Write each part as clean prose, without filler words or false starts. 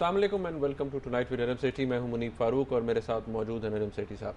अस्सलाम वालेकुम and welcome to tonight with Najam Sethi. मैं हूं मुनीब फारूक और मेरे साथ मौजूद है नरम सेठी साहब।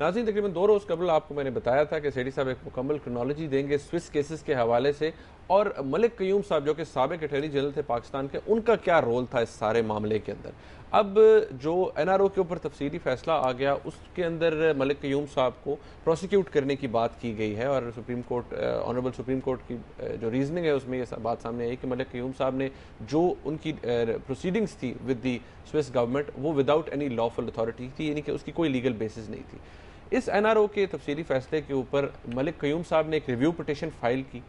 नाज़रीन, तकरीबन 2 रोज़ कबल आपको मैंने बताया था कि सेठी साहब एक मुकम्मल क्रोनोलॉजी देंगे स्विस केसेस के हवाले से, और मलिक क़य्यूम साहब जो कि साबिक अटॉर्नी जनरल थे पाकिस्तान के, उनका क्या रोल था इस सारे मामले के अंदर। अब जो NRO के ऊपर तफसीली फैसला आ गया, उसके अंदर मलिक क़य्यूम साहब को प्रोसिक्यूट करने की बात की गई है, और supreme court honourable supreme court की जो रीजनिंग है उसमें ये बात सामने आई कि मलिक क़य्यूम साहब ने जो उनकी प्रोसीडिंग्स थी विद दी स्विस गवर्नमेंट, वो विदाउट एनी लॉफुल अथॉरिटी थी, यानी कि उसकी कोई लीगल बेसिस नहीं थी। इस NRO के तफसीली फैसले के ऊपर मलिक क़य्यूम साहब ने एक रिव्यू पिटिशन फाइल की,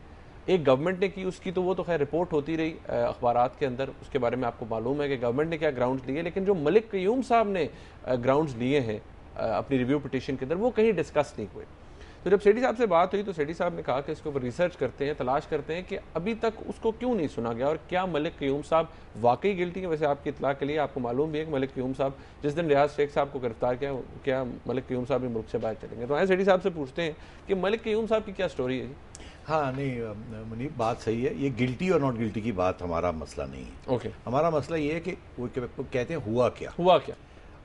एक गवर्नमेंट ने की, उसकी तो वो तो खैर रिपोर्ट होती रही अखबारात के अंदर, उसके बारे में आपको मालूम है कि गवर्नमेंट ने क्या ग्राउंड्स लिए, लेकिन जो मलिक क़य्यूम साहब ने ग्राउंड्स लिए हैं अपनी रिव्यू पिटिशन के अंदर, वो कहीं डिस्कस नहीं हुए। तो जब सेठी साहब से बात हुई तो सेठी साहब ने कहा कि इसके ऊपर रिसर्च करते हैं, तलाश करते हैं कि अभी तक उसको क्यों नहीं सुना गया और क्या मलिक क़य्यूम साहब वाकई गिल्टी है। वैसे आपकी इत्तला के लिए आपको मालूम भी है कि मलिक क़य्यूम साहब जिस दिन रियाज शेख साहब को गिरफ्तार किया, क्या मलिक क़य्यूम साहब भी मुल्क से बाहर चलेंगे। तो आए सेठी साहब से पूछते हैं कि मलिक क़य्यूम साहब की क्या स्टोरी है जी। हाँ, नहीं मुनीब, बात सही है। ये गिल्टी और नॉट गिल्टी की बात हमारा मसला नहीं है। ओके, हमारा मसला ये है कि वो कहते हैं हुआ क्या,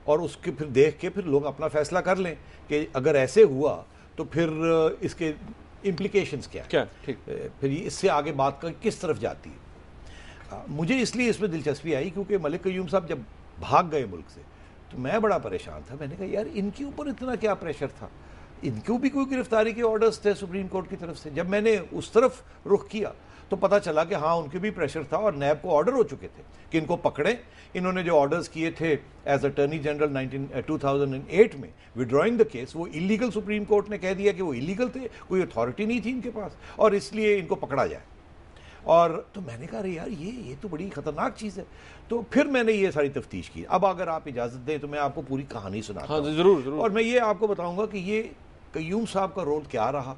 और उसके फिर देख के फिर लोग अपना फैसला कर लें कि अगर ऐसे हुआ तो फिर इसके इम्प्लीकेशंस क्या ठीक, फिर इससे आगे बात का किस तरफ जाती है। मुझे इसलिए इसमें दिलचस्पी आई क्योंकि मलिक क़य्यूम साहब जब भाग गए मुल्क से तो मैं बड़ा परेशान था। मैंने कहा यार, इनके ऊपर इतना क्या प्रेशर था, इनको भी कोई गिरफ्तारी के ऑर्डर्स थे सुप्रीम कोर्ट की तरफ से। जब मैंने उस तरफ रुख किया तो पता चला कि हाँ, उनके भी प्रेशर था और नैब को ऑर्डर हो चुके थे कि इनको पकड़ें। इन्होंने जो ऑर्डर्स किए थे एज अटॉर्नी जनरल 2008 में विड्रॉइंग द केस, वो इलीगल, सुप्रीम कोर्ट ने कह दिया कि वो इलीगल थे, कोई अथॉरिटी नहीं थी इनके पास, और इसलिए इनको पकड़ा जाए। और तो मैंने कहा अरे यार, ये तो बड़ी खतरनाक चीज़ है। तो फिर मैंने ये सारी तफ्तीश की। अब अगर आप इजाज़त दें तो मैं आपको पूरी कहानी सुनाता हूं। जरूर जरूर। और मैं ये आपको बताऊंगा कि ये क़य्यूम साहब का रोल क्या रहा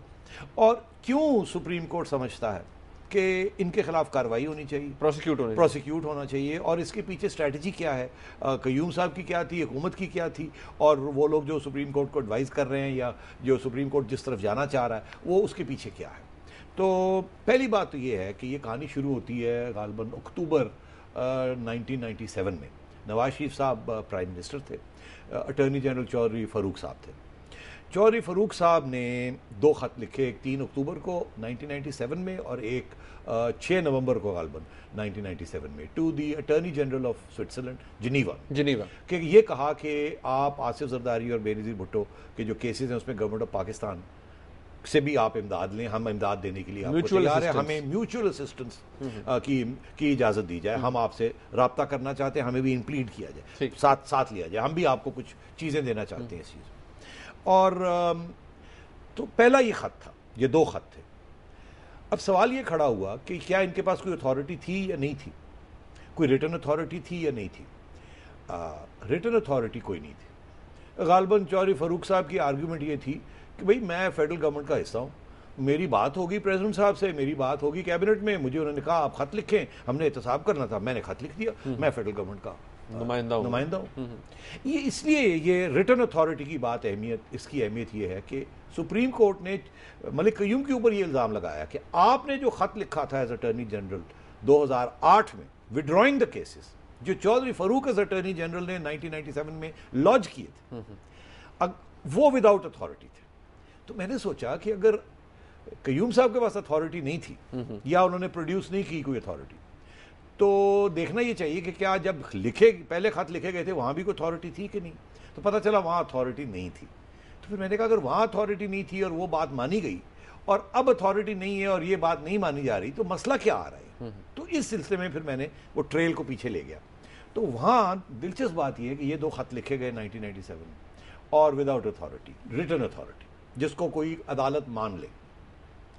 और क्यों सुप्रीम कोर्ट समझता है कि इनके खिलाफ कार्रवाई होनी चाहिए, प्रोसिक्यूट होना चाहिए, और इसके पीछे स्ट्रैटेजी क्या है, क़य्यूम साहब की क्या थी, हुकूमत की क्या थी, और वो लोग जो सुप्रीम कोर्ट को एडवाइस कर रहे हैं या जो सुप्रीम कोर्ट जिस तरफ जाना चाह रहा है, वो उसके पीछे क्या है। तो पहली बात तो ये है कि ये कहानी शुरू होती है गालिबन अक्टूबर 1997 में। नवाज शरीफ साहब प्राइम मिनिस्टर थे, अटॉर्नी जनरल चौधरी फ़ारूक साहब थे। चौधरी फ़ारूक साहब ने 2 ख़त लिखे, एक 3 अक्टूबर को 1997 में और एक 6 नवंबर को गालिबन 1997 में, to the attorney general of Switzerland Geneva, कि ये कहा कि आप आसिफ जरदारी और बेनज़ीर भुट्टो के जो केसेस हैं उसमें गवर्नमेंट ऑफ पाकिस्तान से भी आप इमदाद लें, हम इमदाद देने के लिए आपको तैयार है, हमें म्यूचुअल असिस्टेंस की इजाज़त दी जाए, हम आपसे रब्ता करना चाहते हैं, हमें भी इंप्लीड किया जाए, साथ लिया जाए, हम भी आपको कुछ चीज़ें देना चाहते हैं इस चीज़। और तो पहला ये ख़त था, ये 2 ख़त थे। अब सवाल ये खड़ा हुआ कि क्या इनके पास कोई अथॉरिटी थी या नहीं थी, कोई रिटन अथॉरिटी थी या नहीं थी। रिटन अथॉरिटी कोई नहीं थी। गालिबन चौधरी फ़ारूक साहब की आर्ग्यूमेंट ये थी कि भाई मैं फेडरल गवर्नमेंट का हिस्सा हूँ, मेरी बात होगी प्रेसिडेंट साहब से, मेरी बात होगी कैबिनेट में, मुझे उन्होंने कहा आप ख़त लिखें, हमने एहतसाब करना था, मैंने ख़त लिख दिया, मैं फेडरल गवर्नमेंट का नुमाइंदा हूँ। ये इसलिए ये रिटन अथॉरिटी की बात इसकी अहमियत ये है कि सुप्रीम कोर्ट ने मलिक क़य्यूम के ऊपर ये इल्ज़ाम लगाया कि आपने जो ख़त लिखा था एज अटॉर्नी जनरल 2008 में विड्रॉइंग द केसेस, जो Chaudhry Farooq as attorney general ने 1997 में लॉन्च किए थे, वो विदाउट अथॉरिटी थे। तो मैंने सोचा कि अगर क़य्यूम साहब के पास अथॉरिटी नहीं थी या उन्होंने प्रोड्यूस नहीं की कोई अथॉरिटी, तो देखना ये चाहिए कि क्या जब पहले ख़त लिखे गए थे वहाँ भी कोई अथॉरिटी थी कि नहीं। तो पता चला वहाँ अथॉरिटी नहीं थी। तो फिर मैंने कहा अगर वहाँ अथॉरिटी नहीं थी और वो बात मानी गई और अब अथॉरिटी नहीं है और ये बात नहीं मानी जा रही, तो मसला क्या आ रहा है। तो इस सिलसिले में फिर मैंने वो ट्रेल को पीछे ले गया। तो वहाँ दिलचस्प बात यह है कि ये 2 ख़त लिखे गए 1997 में और विदाउट अथॉरिटी, रिटन अथॉरिटी, जिसको कोई अदालत मान ले,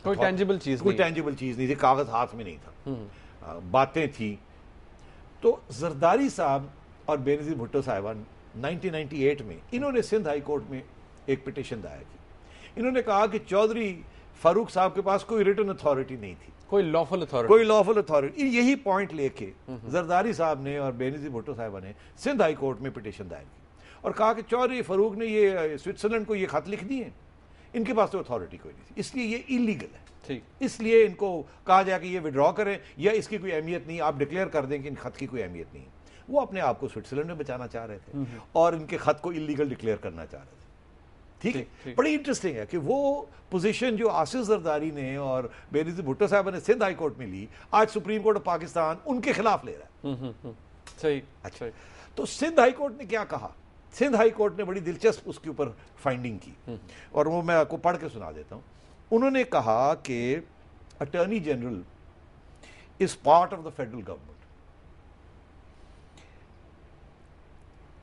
कोई टेंजिबल चीज़ नहीं थी, कागज़ हाथ में नहीं था, बातें थी। तो जरदारी साहब और बेनज़ीर भुट्टो साहिबान 1998 में इन्होंने सिंध हाई कोर्ट में एक पिटीशन दायर की। इन्होंने कहा कि चौधरी फ़ारूक साहब के पास कोई रिटन अथॉरिटी नहीं थी, कोई लॉफुल अथॉरिटी। यही पॉइंट लेके जरदारी साहब ने और बेनज़ीर भुट्टो साहिबा ने सिंध हाई कोर्ट में पिटीशन दायर की और कहा कि चौधरी फ़ारूक ने ये स्विट्ज़रलैंड को ये ख़त लिख दिए, इनके पास तो अथॉरिटी कोई नहीं थी, इसलिए ये इलीगल है। इसलिए इनको कहा जाए कि ये विड्रॉ करें या इसकी कोई अहमियत नहीं, आप डिक्लेयर कर दें कि इन खत की कोई अहमियत नहीं। वो अपने आप को स्विट्जरलैंड में बचाना चाह रहे थे और इनके खत को इलीगल डिक्लेयर करना चाह रहे थे। ठीक है, बड़ी इंटरेस्टिंग है कि वो पोजीशन जो आसिफ जरदारी ने और बेनजीर भुट्टो साहब ने सिंध हाई कोर्ट में ली, आज सुप्रीम कोर्ट ऑफ पाकिस्तान उनके खिलाफ ले रहा है। सही। अच्छा, तो सिंध हाई कोर्ट ने क्या कहा? सिंध हाई कोर्ट ने बड़ी दिलचस्प उसके ऊपर फाइंडिंग की और वो मैं आपको पढ़ के सुना देता हूं। उन्होंने कहा कि attorney general is part of the federal government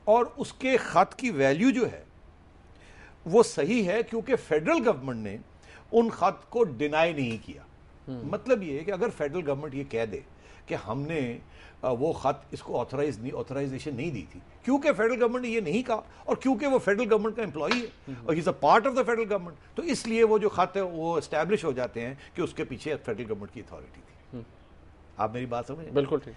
और उसके खत की वैल्यू जो है वो सही है क्योंकि फेडरल गवर्नमेंट ने उन खत को डिनाई नहीं किया। मतलब ये है कि अगर फेडरल गवर्नमेंट ये कह दे कि हमने वो खत इसको ऑथराइजेशन नहीं दी थी, क्योंकि फेडरल गवर्नमेंट ने ये नहीं कहा और क्योंकि वो फेडरल गवर्नमेंट का एम्प्लॉई है और he is a part of the federal government, तो इसलिए वो जो खत है वो एस्टैब्लिश हो जाते हैं कि उसके पीछे फेडरल गवर्नमेंट की अथॉरिटी थी। आप मेरी बात समझ? बिल्कुल ठीक।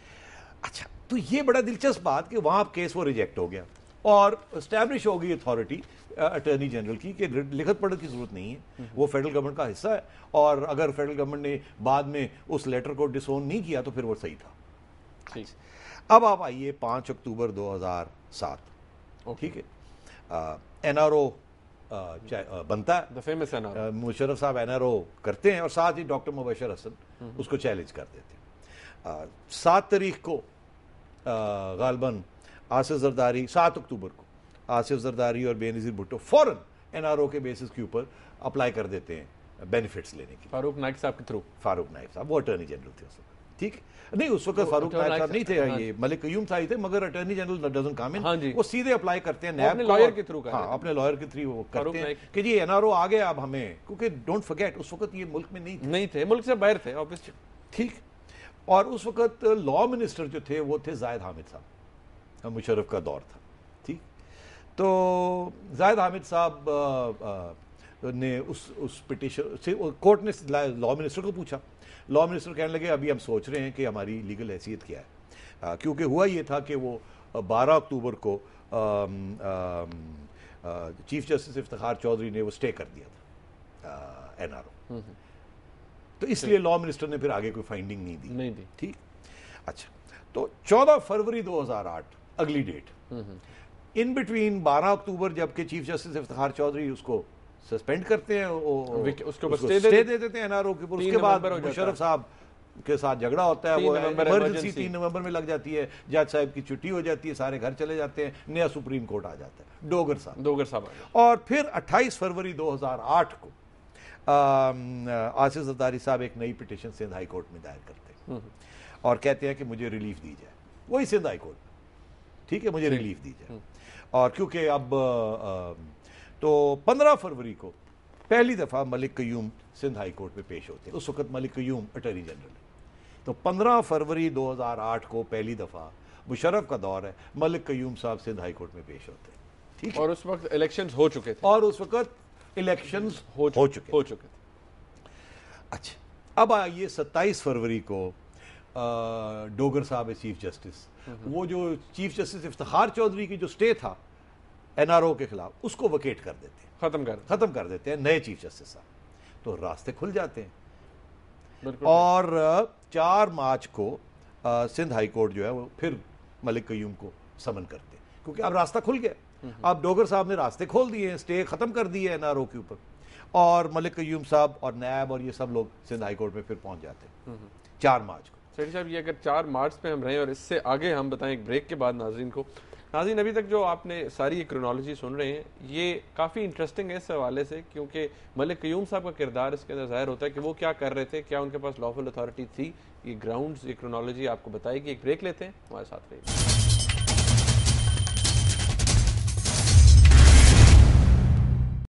अच्छा, तो ये बड़ा दिलचस्प बात कि वहां केस वो रिजेक्ट हो गया और एस्टैब्लिश हो गई अथॉरिटी अटॉर्नी जनरल की कि लिखत पढ़त की जरूरत नहीं है, वो फेडरल गवर्नमेंट का हिस्सा है और अगर फेडरल गवर्नमेंट ने बाद में उस लेटर को डिसोन नहीं किया तो फिर वो सही था। ठीक। अब आप आइए 5 अक्टूबर 2007, ठीक है, एनआरओ बनता है, द फेमस एनआरओ, मुशर्रफ साहब एनआरओ करते हैं और साथ ही डॉक्टर मुबशर हसन उसको चैलेंज कर देते हैं। 7 तारीख को गालबन आसिफ जरदारी, 7 अक्टूबर को आसिफ जरदारी और बेनजीर भुट्टो फौरन एनआरओ के बेसिस के ऊपर अप्लाई कर देते हैं बेनिफिट्स लेने की। फारूक नाइक साहब के थ्रू। फारूक नाइक साहब वो अटॉर्नी जनरल थे उस वक्त, ठीक नहीं, उस वक्त फारूक नाइक साहब नहीं थे, ये मलिक कयूम साहब थे, मगर अटॉर्नी जनरल डजंट कम इन, वो सीधे अप्लाई करते हैं नैब लॉयर के थ्रू। हाँ, अपने लॉयर के थ्रू वो करते हैं कि जी एनआरओ आ गया अब हमें, क्योंकि डोंट फॉरगेट उस वक्त ये मुल्क में नहीं थे, मुल्क से बाहर थे ऑब्वियसली। ठीक, और उस वक्त लॉ मिनिस्टर जो थे वो थे जाहिद हामिद साहब, मुशर्रफ का दौर था। ठीक, तो जाहिद हामिद साहब ने उस पिटीशन से कोर्ट ने लॉ मिनिस्टर को पूछा, लॉ मिनिस्टर कहने लगे अभी हम सोच रहे हैं कि हमारी लीगल हैसियत क्या है, क्योंकि हुआ ये था कि वो 12 अक्टूबर को चीफ जस्टिस इफ्तिखार चौधरी ने वो स्टे कर दिया था एनआरओ, तो इसलिए लॉ मिनिस्टर ने फिर आगे कोई फाइंडिंग नहीं दी। ठीक, अच्छा, तो 14 फरवरी 2008 अगली डेट, इन बिटवीन 12 अक्टूबर जबकि चीफ जस्टिस इफ्तिखार चौधरी उसको सस्पेंड करते हैं, उसको स्टे दे देते हैं एनआरओ के ऊपर, उसके बाद मुशर्रफ साहब के साथ झगड़ा होता है, वो इमरजेंसी 3 नवंबर में लग जाती है, जज साहब की छुट्टी हो जाती है, सारे घर चले जाते हैं, नया सुप्रीम कोर्ट आ जाता है, डोगर साहब। और फिर 28 फरवरी 2008 को आसिफ जरदारी साहब एक नई पिटीशन सिंध हाई कोर्ट में दायर करते हैं और कहते हैं कि मुझे रिलीफ दी जाए, वही सिंध हाई कोर्ट, ठीक है, मुझे रिलीफ दी जाए। और क्योंकि अब तो 15 फरवरी को पहली दफा मलिक कयूम सिंध हाई कोर्ट में पेश होते हैं, उस वक्त मलिक कयूम अटॉर्नी जनरल है, तो 15 फरवरी 2008 को पहली दफा मुशर्रफ का दौर है, मलिक कयूम साहब सिंध हाई कोर्ट में पेश होते हैं। ठीक, और उस वक्त इलेक्शंस हो चुके थे, और उस वक्त इलेक्शंस हो चुके थे। अच्छा, अब आइए 27 फरवरी को डोगर साहब है चीफ जस्टिस, वो जो चीफ जस्टिस इफ्तिखार चौधरी की जो स्टे था एनआरओ के खिलाफ उसको वकेट कर देते हैं, खत्म कर देते हैं नए चीफ जस्टिस साहब, तो रास्ते खुल जाते हैं। और 4 मार्च को सिंध हाई कोर्ट जो है वो फिर मलिक कयूम को समन करते हैं, क्योंकि अब रास्ता खुल गया, अब डोगर साहब ने रास्ते खोल दिए, स्टे खत्म कर दिए एनआरओ के ऊपर, और मलिक कयूम साहब और नैब और ये सब लोग सिंध हाई कोर्ट में फिर पहुंच जाते हैं 4 मार्च को। सैयद साहब, ये अगर 4 मार्च पे हम रहे और इससे आगे हम बताएं एक ब्रेक के बाद नाज़रीन को, नाज़रीन अभी तक जो आपने सारी क्रोनोलॉजी सुन रहे हैं ये काफ़ी इंटरेस्टिंग है इस हवाले से, क्योंकि मलिक कयूम साहब का किरदार इसके अंदर ज़ाहिर होता है कि वो क्या कर रहे थे, क्या उनके पास लॉफुल अथॉरिटी थी, ये ग्राउंड्स, ये क्रोनोलॉजी आपको बताएगी। एक ब्रेक लेते हैं, हमारे साथ रहिए।